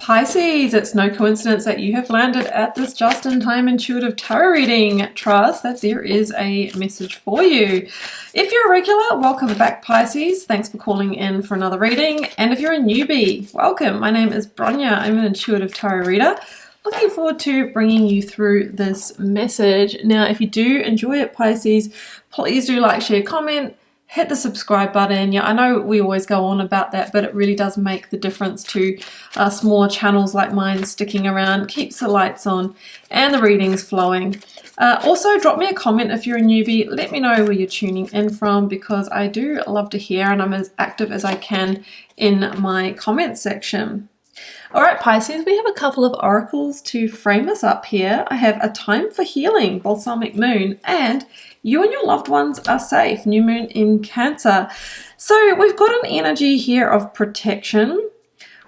Pisces, it's no coincidence that you have landed at this just-in-time intuitive tarot reading. Trust that there is a message for you. If you're a regular, welcome back, Pisces. Thanks for calling in for another reading. And if you're a newbie, welcome. My name is Bronya. I'm an intuitive tarot reader. Looking forward to bringing you through this message. Now, if you do enjoy it, Pisces, please do like, share, comment. Hit the subscribe button. Yeah, I know we always go on about that, but it really does make the difference to smaller channels like mine sticking around, keeps the lights on and the readings flowing. Also, drop me a comment if you're a newbie. Let me know where you're tuning in from, because I do love to hear and I'm as active as I can in my comment section. All right, Pisces, we have a couple of oracles to frame us up here. I have a time for healing, balsamic moon, and you and your loved ones are safe, new moon in Cancer. So we've got an energy here of protection,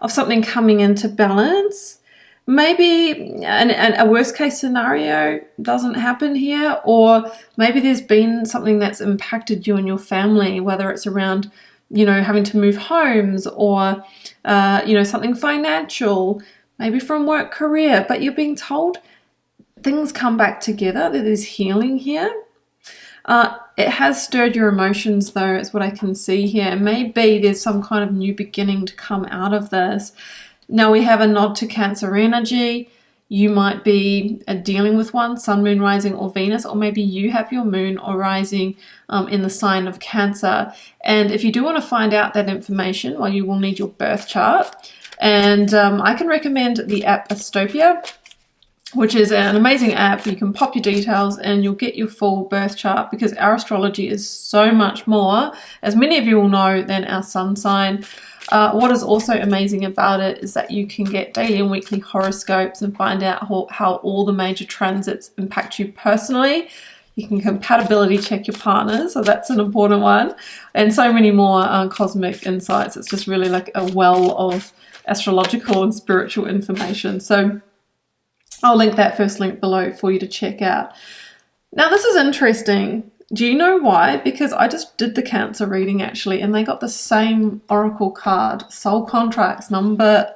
of something coming into balance. Maybe a worst case scenario doesn't happen here, or maybe there's been something that's impacted you and your family, whether it's around, you know, having to move homes, or you know, something financial, maybe from work, career, but you're being told things come back together, that there's healing here. It has stirred your emotions though, is what I can see here. Maybe there's some kind of new beginning to come out of this. Now we have a nod to Cancer energy. You might be dealing with one, sun, moon, rising, or Venus, or maybe you have your moon or rising in the sign of Cancer. And if you do want to find out that information, well, you will need your birth chart. And I can recommend the app ASTOPIA, which is an amazing app. You can pop your details and you'll get your full birth chart, because our astrology is so much more, as many of you will know, than our sun sign. What is also amazing about it is that you can get daily and weekly horoscopes and find out how all the major transits impact you personally. You can compatibility check your partners, so that's an important one, and so many more cosmic insights. It's just really like a well of astrological and spiritual information. So I'll link that first link below for you to check out. Now, this is interesting. Do you know why? Because I just did the Cancer reading actually, and they got the same oracle card, soul contracts, number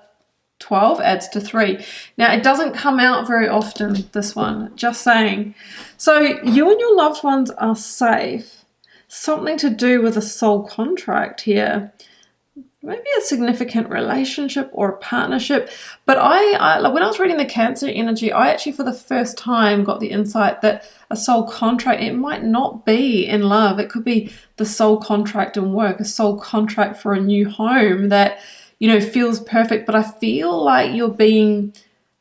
12 adds to 3. Now, it doesn't come out very often, this one, just saying. So you and your loved ones are safe. Something to do with a soul contract here. Maybe a significant relationship or a partnership. But when I was reading the Cancer energy, I actually for the first time got the insight that a soul contract, it might not be in love. It could be the soul contract in work, a soul contract for a new home that, you know, feels perfect. But I feel like you're being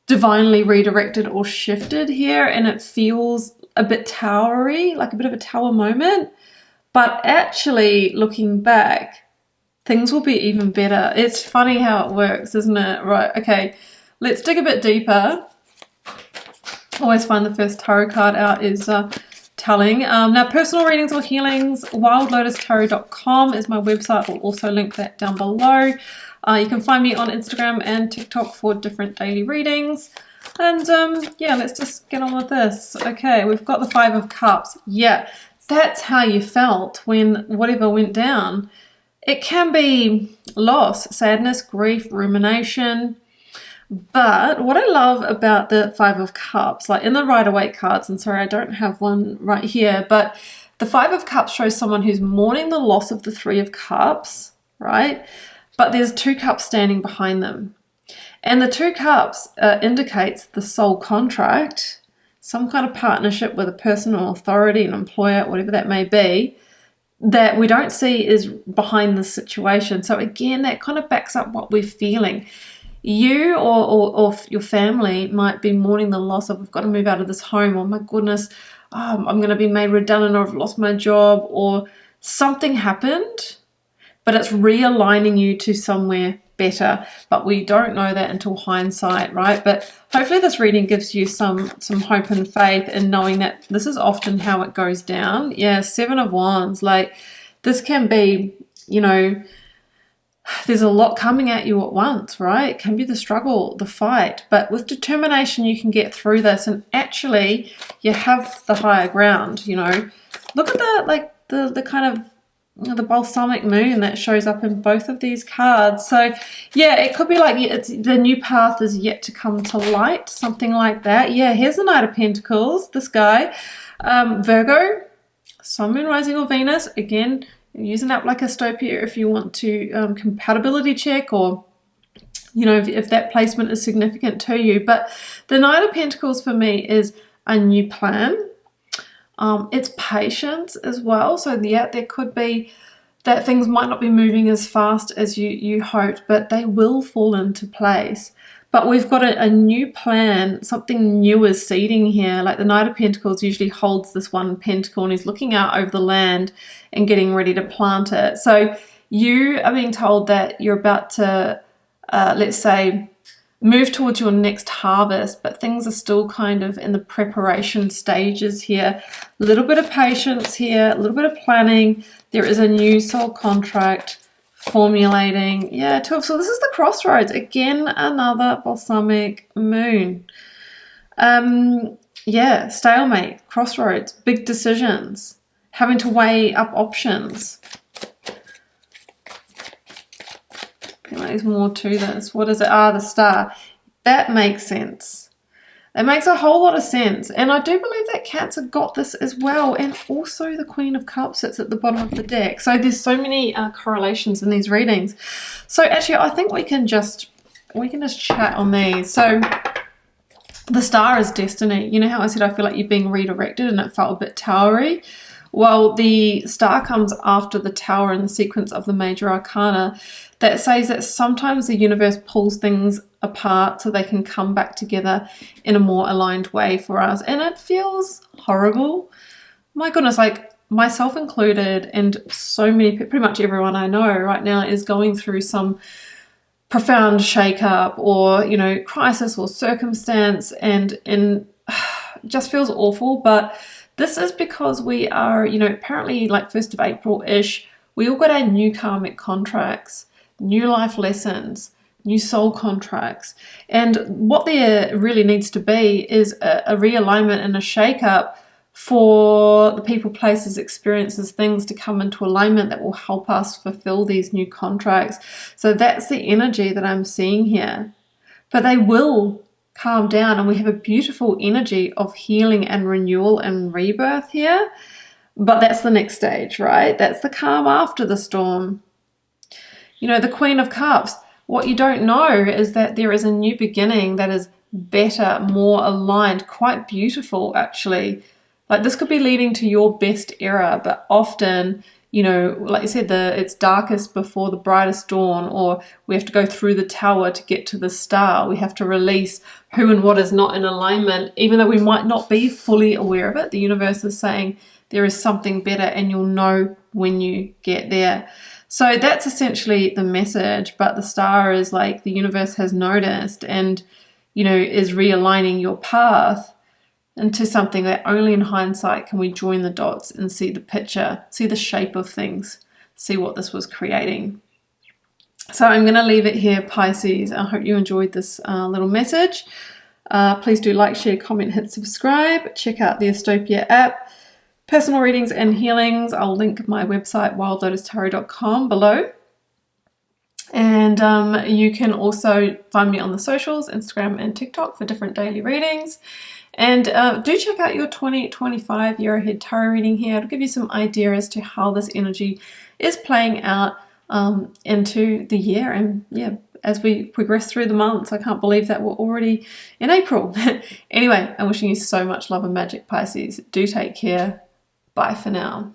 divinely redirected or shifted here, and it feels a bit towery, like a bit of a tower moment. But actually, looking back, things will be even better. It's funny how it works, isn't it? Right, okay, let's dig a bit deeper. Always find the first tarot card out is telling. Now, personal readings or healings, wildlotustarot.com is my website. We'll also link that down below. You can find me on Instagram and TikTok for different daily readings. And yeah, let's just get on with this. Okay, we've got the 5 of Cups. Yeah, that's how you felt when whatever went down. It can be loss, sadness, grief, rumination. But what I love about the 5 of Cups, like in the Rider-Waite cards, and sorry, I don't have one right here, but the 5 of Cups shows someone who's mourning the loss of the 3 of Cups, right? But there's 2 cups standing behind them. And the 2 cups indicates the soul contract, some kind of partnership with a person or authority, an employer, whatever that may be, that we don't see is behind the situation. So again, that kind of backs up what we're feeling. You or your family might be mourning the loss of, we've got to move out of this home, or my goodness, I'm going to be made redundant, or I've lost my job, or something happened, but it's realigning you to somewhere better. But we don't know that until hindsight, right? But hopefully this reading gives you some hope and faith in knowing that this is often how it goes down. Yeah, 7 of Wands, like this can be, you know, there's a lot coming at you at once, right? It can be the struggle, the fight, but with determination you can get through this, and actually you have the higher ground, you know. Look at the kind of the balsamic moon that shows up in both of these cards. So yeah, it could be like it's the new path is yet to come to light, something like that. Yeah, here's the Knight of Pentacles, this guy. Virgo, Sun, Moon, Rising, or Venus. Again, using up like ASTOPIA if you want to compatibility check, or you know, if that placement is significant to you. But the Knight of Pentacles for me is a new plan. It's patience as well. So yeah, there could be that things might not be moving as fast as you hoped, but they will fall into place. But we've got a new plan, something new is seeding here. Like the Knight of Pentacles usually holds this one pentacle and he's looking out over the land and getting ready to plant it. So you are being told that you're about to, let's say, move towards your next harvest, but things are still kind of in the preparation stages here. A little bit of patience here, a little bit of planning. There is a new soul contract formulating. Yeah, so this is the crossroads. Again, another balsamic moon. Yeah, stalemate, crossroads, big decisions, having to weigh up options. I feel like there's more to this. What is it? The Star. That makes sense. It makes a whole lot of sense. And I do believe that Cancer got this as well. And also the Queen of Cups sits at the bottom of the deck. So there's so many correlations in these readings. So actually, I think we can just chat on these. So the Star is destiny. You know how I said I feel like you're being redirected and it felt a bit towery? Well, the Star comes after the Tower in the sequence of the major arcana. That says that sometimes the universe pulls things apart so they can come back together in a more aligned way for us. And it feels horrible. My goodness, like myself included, and so many, pretty much everyone I know right now is going through some profound shake-up or, you know, crisis or circumstance, and just feels awful. But this is because we are, you know, apparently like 1st of April-ish, we all got our new karmic contracts, new life lessons, new soul contracts. And what there really needs to be is a realignment and a shake-up for the people, places, experiences, things to come into alignment that will help us fulfill these new contracts. So that's the energy that I'm seeing here. But they will calm down, and we have a beautiful energy of healing and renewal and rebirth here. But that's the next stage, right? That's the calm after the storm. You know, the Queen of Cups, what you don't know is that there is a new beginning that is better, more aligned, quite beautiful actually. Like this could be leading to your best era, but often, you know, like you said, it's darkest before the brightest dawn, or we have to go through the tower to get to the star. We have to release who and what is not in alignment, even though we might not be fully aware of it. The universe is saying there is something better and you'll know when you get there. So that's essentially the message, but the Star is like the universe has noticed and, you know, is realigning your path into something that only in hindsight can we join the dots and see the picture, see the shape of things, see what this was creating. So I'm going to leave it here, Pisces. I hope you enjoyed this little message. Please do like, share, comment, hit subscribe. Check out the ASTOPIA app. Personal readings and healings. I'll link my website, wildlotustarot.com, below. And you can also find me on the socials, Instagram and TikTok, for different daily readings. And do check out your 2025 year ahead tarot reading here. It'll give you some idea as to how this energy is playing out into the year. And yeah, as we progress through the months, I can't believe that we're already in April. Anyway, I'm wishing you so much love and magic, Pisces. Do take care. Bye for now.